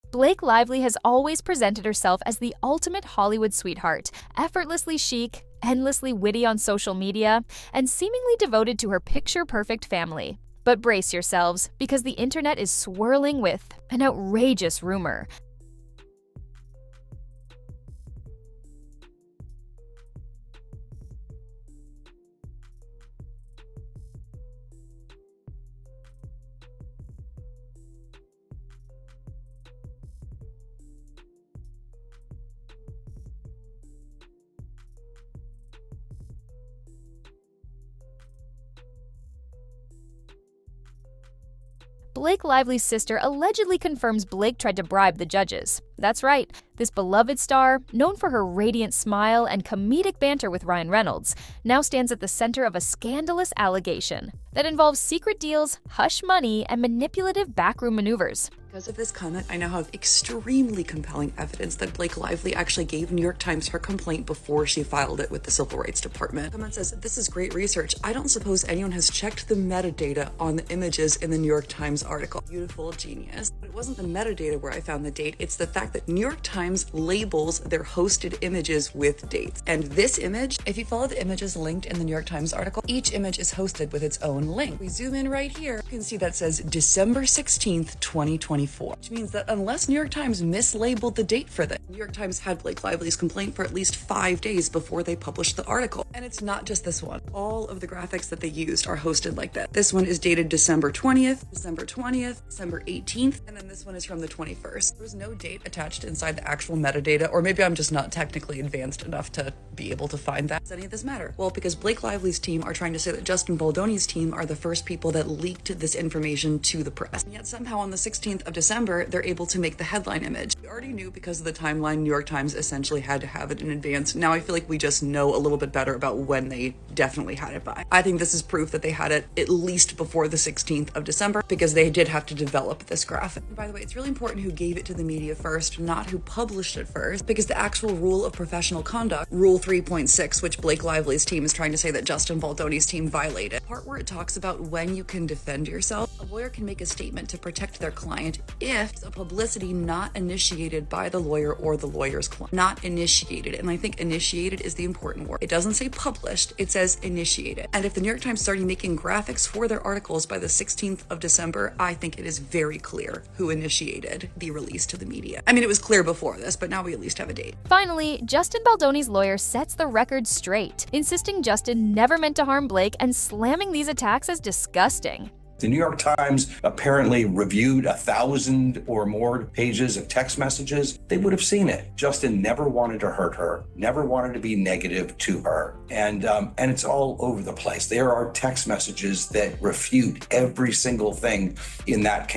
Blake Lively has always presented herself as the ultimate Hollywood sweetheart, effortlessly chic, endlessly witty on social media, and seemingly devoted to her picture-perfect family. But brace yourselves, because the internet is swirling with an outrageous rumor. Blake Lively's sister allegedly confirms Blake tried to bribe the judges. That's right, this beloved star, known for her radiant smile and comedic banter with Ryan Reynolds, now stands at the center of a scandalous allegation that involves secret deals, hush money, and manipulative backroom maneuvers. Because of this comment, I now have extremely compelling evidence that Blake Lively actually gave New York Times her complaint before she filed it with the Civil Rights Department. The comment says, "This is great research. I don't suppose anyone has checked the metadata on the images in the New York Times article." Beautiful genius. But it wasn't the metadata where I found the date, it's the fact that New York Times labels their hosted images with dates. And this image, if you follow the images linked in the New York Times article, each image is hosted with its own link. We zoom in right here, you can see that says December 16th, 2024, which means that unless New York Times mislabeled the date for this, New York Times had Blake Lively's complaint for at least 5 days before they published the article. And it's not just this one. All of the graphics that they used are hosted like that. This one is dated December 20th, December 20th, December 18th, and then this one is from the 21st. There was no date attached inside the actual metadata, or maybe I'm just not technically advanced enough to be able to find that. Does any of this matter? Well, because Blake Lively's team are trying to say that Justin Baldoni's team are the first people that leaked this information to the press. And yet somehow on the 16th of December, they're able to make the headline image. We already knew because of the timeline, New York Times essentially had to have it in advance. Now I feel like we just know a little bit better about when they definitely had it by. I think this is proof that they had it at least before the 16th of December because they did have to develop this graphic. And by the way, it's really important who gave it to the media first, not who published it first, because the actual rule of professional conduct, Rule 3.6, which Blake Lively's team is trying to say that Justin Baldoni's team violated, part where it talks about when you can defend yourself. A lawyer can make a statement to protect their client if it's a publicity not initiated by the lawyer or the lawyer's client. Not initiated. And I think initiated is the important word. It doesn't say published, it says initiated. And if the New York Times started making graphics for their articles by the 16th of December, I think it is very clear who initiated the release to the media. I mean, it was clear before this, but now we at least have a date. Finally, Justin Baldoni's lawyer sets the record straight, insisting Justin never meant to harm Blake and slamming these attacks as disgusting. The New York Times apparently reviewed 1,000 or more pages of text messages. They would have seen it. Justin never wanted to hurt her, never wanted to be negative to her. And it's all over the place. There are text messages that refute every single thing in that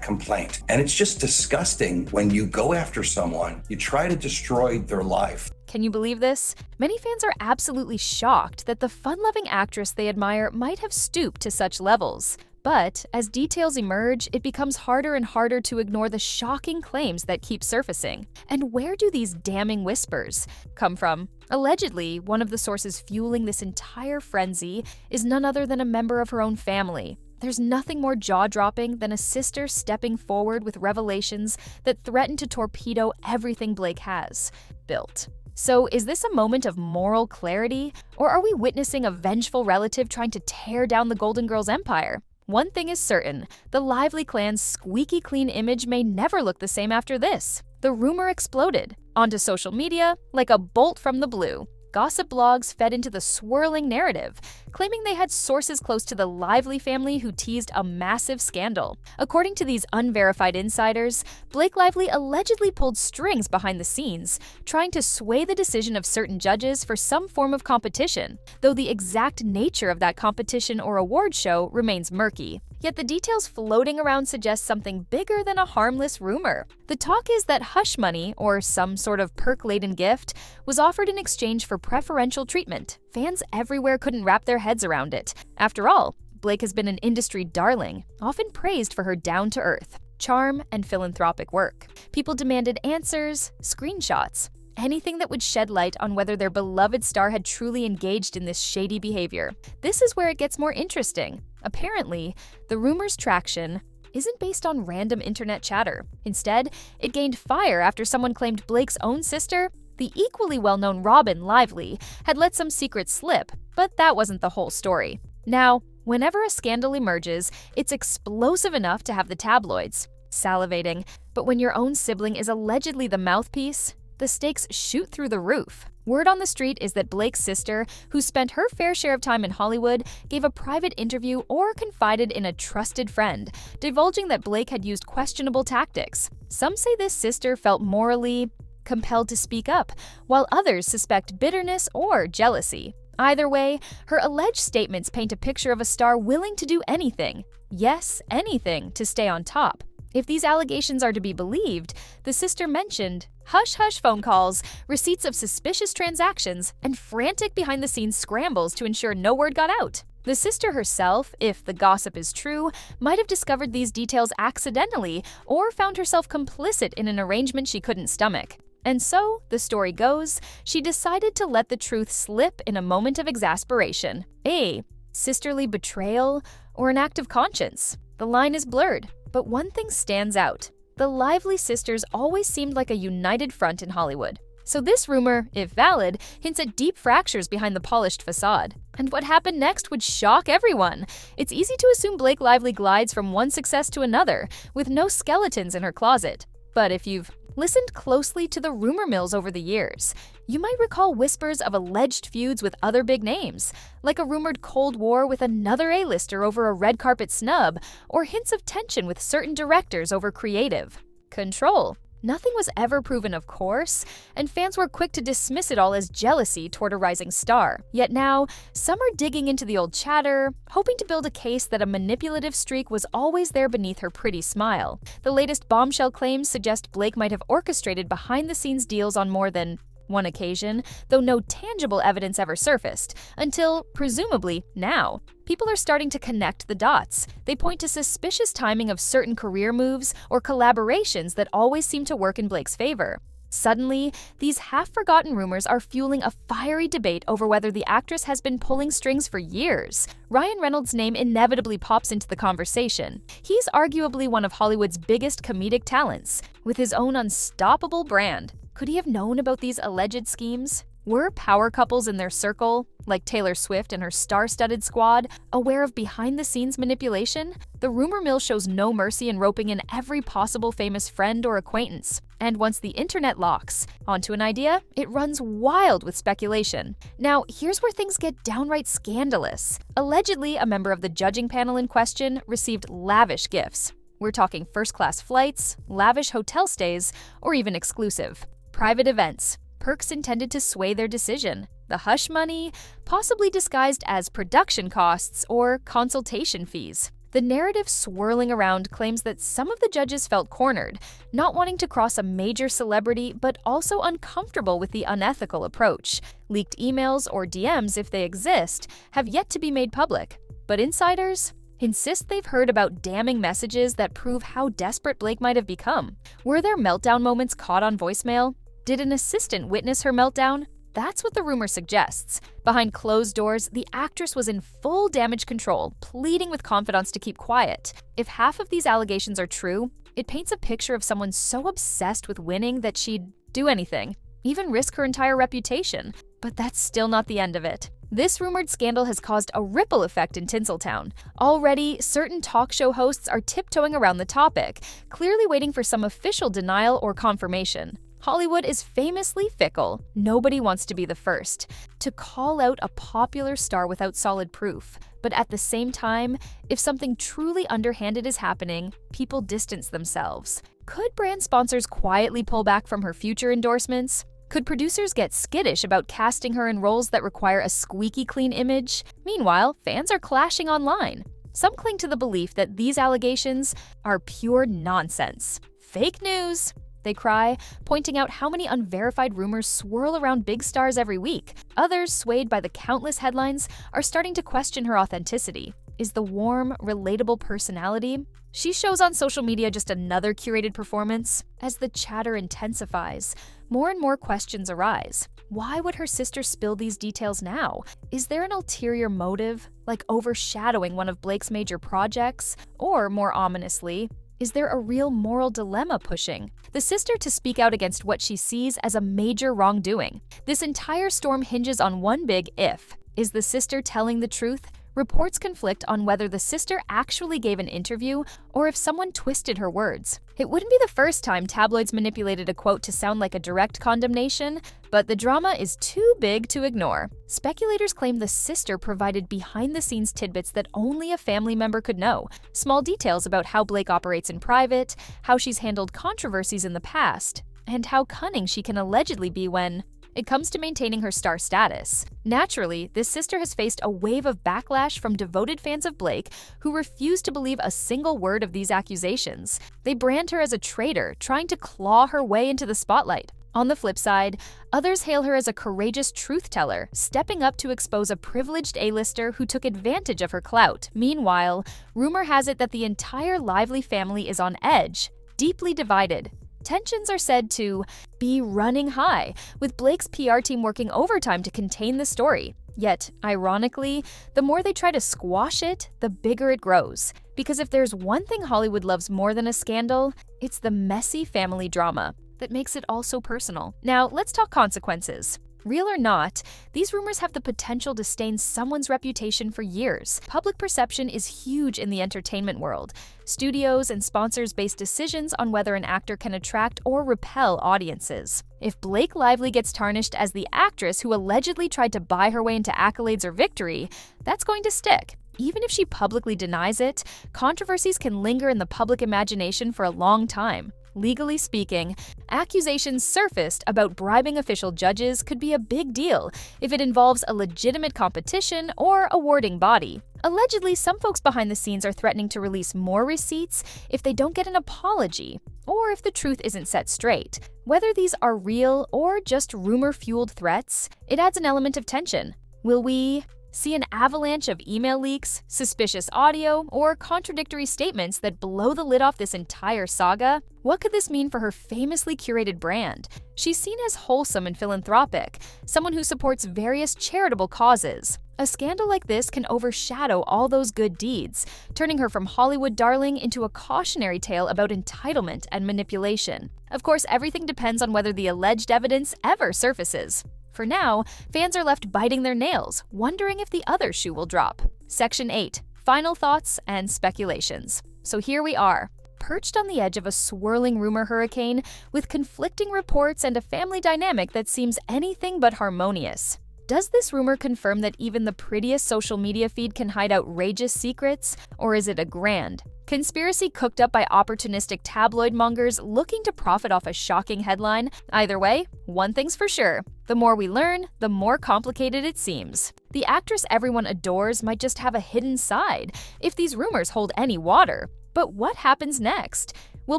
complaint. And it's just disgusting when you go after someone, you try to destroy their life. Can you believe this? Many fans are absolutely shocked that the fun-loving actress they admire might have stooped to such levels. But as details emerge, it becomes harder and harder to ignore the shocking claims that keep surfacing. And where do these damning whispers come from? Allegedly, one of the sources fueling this entire frenzy is none other than a member of her own family. There's nothing more jaw-dropping than a sister stepping forward with revelations that threaten to torpedo everything Blake has built. So is this a moment of moral clarity, or are we witnessing a vengeful relative trying to tear down the Golden Girls' empire? One thing is certain, the Lively clan's squeaky clean image may never look the same after this. The rumor exploded onto social media like a bolt from the blue. Gossip blogs fed into the swirling narrative, claiming they had sources close to the Lively family who teased a massive scandal. According to these unverified insiders, Blake Lively allegedly pulled strings behind the scenes, trying to sway the decision of certain judges for some form of competition, though the exact nature of that competition or award show remains murky. Yet the details floating around suggest something bigger than a harmless rumor. The talk is that hush money, or some sort of perk-laden gift, was offered in exchange for preferential treatment. Fans everywhere couldn't wrap their heads around it. After all, Blake has been an industry darling, often praised for her down-to-earth charm and philanthropic work. People demanded answers, screenshots, anything that would shed light on whether their beloved star had truly engaged in this shady behavior. This is where it gets more interesting. Apparently, the rumor's traction isn't based on random internet chatter. Instead, it gained fire after someone claimed Blake's own sister, the equally well-known Robin Lively, had let some secrets slip, but that wasn't the whole story. Now, whenever a scandal emerges, it's explosive enough to have the tabloids salivating, but when your own sibling is allegedly the mouthpiece, the stakes shoot through the roof. Word on the street is that Blake's sister, who spent her fair share of time in Hollywood, gave a private interview or confided in a trusted friend, divulging that Blake had used questionable tactics. Some say this sister felt morally compelled to speak up, while others suspect bitterness or jealousy. Either way, her alleged statements paint a picture of a star willing to do anything, yes, anything, to stay on top. If these allegations are to be believed, the sister mentioned hush-hush phone calls, receipts of suspicious transactions, and frantic behind-the-scenes scrambles to ensure no word got out. The sister herself, if the gossip is true, might have discovered these details accidentally or found herself complicit in an arrangement she couldn't stomach. And so, the story goes, she decided to let the truth slip in a moment of exasperation. A sisterly betrayal or an act of conscience? The line is blurred, but one thing stands out. The Lively sisters always seemed like a united front in Hollywood. So this rumor, if valid, hints at deep fractures behind the polished facade. And what happened next would shock everyone. It's easy to assume Blake Lively glides from one success to another, with no skeletons in her closet. But if you've listened closely to the rumor mills over the years, you might recall whispers of alleged feuds with other big names, like a rumored Cold War with another A-lister over a red carpet snub, or hints of tension with certain directors over creative control. Nothing was ever proven, of course, and fans were quick to dismiss it all as jealousy toward a rising star. Yet now, some are digging into the old chatter, hoping to build a case that a manipulative streak was always there beneath her pretty smile. The latest bombshell claims suggest Blake might have orchestrated behind-the-scenes deals on more than one occasion, though no tangible evidence ever surfaced, until, presumably, now. People are starting to connect the dots. They point to suspicious timing of certain career moves or collaborations that always seem to work in Blake's favor. Suddenly, these half-forgotten rumors are fueling a fiery debate over whether the actress has been pulling strings for years. Ryan Reynolds' name inevitably pops into the conversation. He's arguably one of Hollywood's biggest comedic talents, with his own unstoppable brand. Could he have known about these alleged schemes? Were power couples in their circle, like Taylor Swift and her star-studded squad, aware of behind-the-scenes manipulation? The rumor mill shows no mercy in roping in every possible famous friend or acquaintance. And once the internet locks onto an idea, it runs wild with speculation. Now, here's where things get downright scandalous. Allegedly, a member of the judging panel in question received lavish gifts. We're talking first-class flights, lavish hotel stays, or even exclusive private events, perks intended to sway their decision. The hush money, possibly disguised as production costs or consultation fees. The narrative swirling around claims that some of the judges felt cornered, not wanting to cross a major celebrity but also uncomfortable with the unethical approach. Leaked emails or DMs, if they exist, have yet to be made public. But insiders insist they've heard about damning messages that prove how desperate Blake might have become. Were there meltdown moments caught on voicemail? Did an assistant witness her meltdown? That's what the rumor suggests. Behind closed doors, the actress was in full damage control, pleading with confidants to keep quiet. If half of these allegations are true, it paints a picture of someone so obsessed with winning that she'd do anything, even risk her entire reputation. But that's still not the end of it. This rumored scandal has caused a ripple effect in Tinseltown. Already, certain talk show hosts are tiptoeing around the topic, clearly waiting for some official denial or confirmation. Hollywood is famously fickle. Nobody wants to be the first to call out a popular star without solid proof. But at the same time, if something truly underhanded is happening, people distance themselves. Could brand sponsors quietly pull back from her future endorsements? Could producers get skittish about casting her in roles that require a squeaky-clean image? Meanwhile, fans are clashing online. Some cling to the belief that these allegations are pure nonsense. Fake news, they cry, pointing out how many unverified rumors swirl around big stars every week. Others, swayed by the countless headlines, are starting to question her authenticity. Is the warm, relatable personality She shows on social media just another curated performance. As the chatter intensifies, more and more questions arise. Why would her sister spill these details now? Is there an ulterior motive, like overshadowing one of Blake's major projects? Or, more ominously, is there a real moral dilemma pushing the sister to speak out against what she sees as a major wrongdoing? This entire storm hinges on one big if. Is the sister telling the truth? Reports conflict on whether the sister actually gave an interview or if someone twisted her words. It wouldn't be the first time tabloids manipulated a quote to sound like a direct condemnation, but the drama is too big to ignore. Speculators claim the sister provided behind-the-scenes tidbits that only a family member could know. Small details about how Blake operates in private, how she's handled controversies in the past, and how cunning she can allegedly be when it comes to maintaining her star status. Naturally, this sister has faced a wave of backlash from devoted fans of Blake who refuse to believe a single word of these accusations. They brand her as a traitor, trying to claw her way into the spotlight. On the flip side, others hail her as a courageous truth-teller, stepping up to expose a privileged A-lister who took advantage of her clout. Meanwhile, rumor has it that the entire Lively family is on edge, deeply divided. Tensions are said to be running high, with Blake's PR team working overtime to contain the story. Yet, ironically, the more they try to squash it, the bigger it grows. Because if there's one thing Hollywood loves more than a scandal, it's the messy family drama that makes it all so personal. Now, let's talk consequences. Real or not, these rumors have the potential to stain someone's reputation for years. Public perception is huge in the entertainment world. Studios and sponsors base decisions on whether an actor can attract or repel audiences. If Blake Lively gets tarnished as the actress who allegedly tried to buy her way into accolades or victory, that's going to stick. Even if she publicly denies it, controversies can linger in the public imagination for a long time. Legally speaking, accusations surfaced about bribing official judges could be a big deal if it involves a legitimate competition or awarding body. Allegedly, some folks behind the scenes are threatening to release more receipts if they don't get an apology, or if the truth isn't set straight. Whether these are real or just rumor-fueled threats, it adds an element of tension. Will we see an avalanche of email leaks, suspicious audio, or contradictory statements that blow the lid off this entire saga? What could this mean for her famously curated brand? She's seen as wholesome and philanthropic, someone who supports various charitable causes. A scandal like this can overshadow all those good deeds, turning her from Hollywood darling into a cautionary tale about entitlement and manipulation. Of course, everything depends on whether the alleged evidence ever surfaces. For now, fans are left biting their nails, wondering if the other shoe will drop. Section 8. Final thoughts and speculations. So here we are, perched on the edge of a swirling rumor hurricane with conflicting reports and a family dynamic that seems anything but harmonious. Does this rumor confirm that even the prettiest social media feed can hide outrageous secrets, or is it a grand conspiracy cooked up by opportunistic tabloid mongers looking to profit off a shocking headline? Either way, one thing's for sure. The more we learn, the more complicated it seems. The actress everyone adores might just have a hidden side, if these rumors hold any water. But what happens next? Will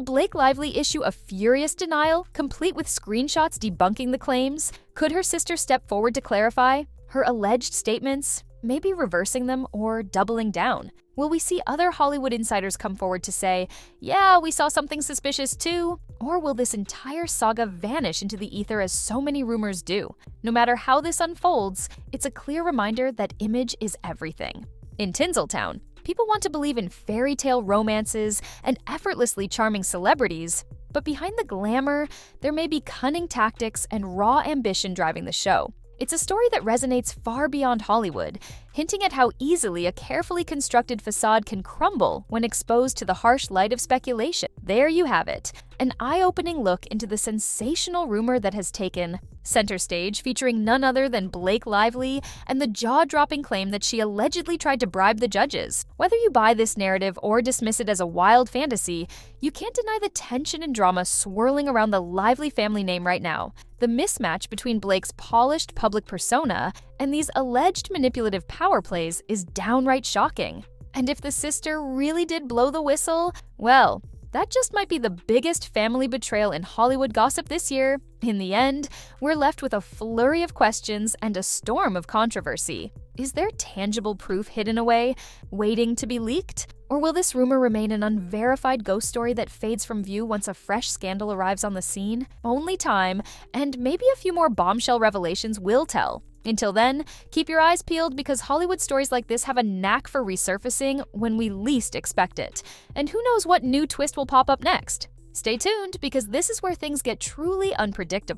Blake Lively issue a furious denial, complete with screenshots debunking the claims? Could her sister step forward to clarify her alleged statements, maybe reversing them or doubling down? Will we see other Hollywood insiders come forward to say, yeah, we saw something suspicious too? Or will this entire saga vanish into the ether as so many rumors do? No matter how this unfolds, it's a clear reminder that image is everything. In Tinseltown, people want to believe in fairy tale romances and effortlessly charming celebrities, but behind the glamour, there may be cunning tactics and raw ambition driving the show. It's a story that resonates far beyond Hollywood, hinting at how easily a carefully constructed facade can crumble when exposed to the harsh light of speculation. There you have it, an eye-opening look into the sensational rumor that has taken center stage, featuring none other than Blake Lively and the jaw-dropping claim that she allegedly tried to bribe the judges. Whether you buy this narrative or dismiss it as a wild fantasy, you can't deny the tension and drama swirling around the Lively family name right now. The mismatch between Blake's polished public persona and these alleged manipulative power plays is downright shocking. And if the sister really did blow the whistle, well, that just might be the biggest family betrayal in Hollywood gossip this year. In the end, we're left with a flurry of questions and a storm of controversy. Is there tangible proof hidden away, waiting to be leaked? Or will this rumor remain an unverified ghost story that fades from view once a fresh scandal arrives on the scene? Only time, and maybe a few more bombshell revelations will tell. Until then, keep your eyes peeled because Hollywood stories like this have a knack for resurfacing when we least expect it. And who knows what new twist will pop up next? Stay tuned because this is where things get truly unpredictable.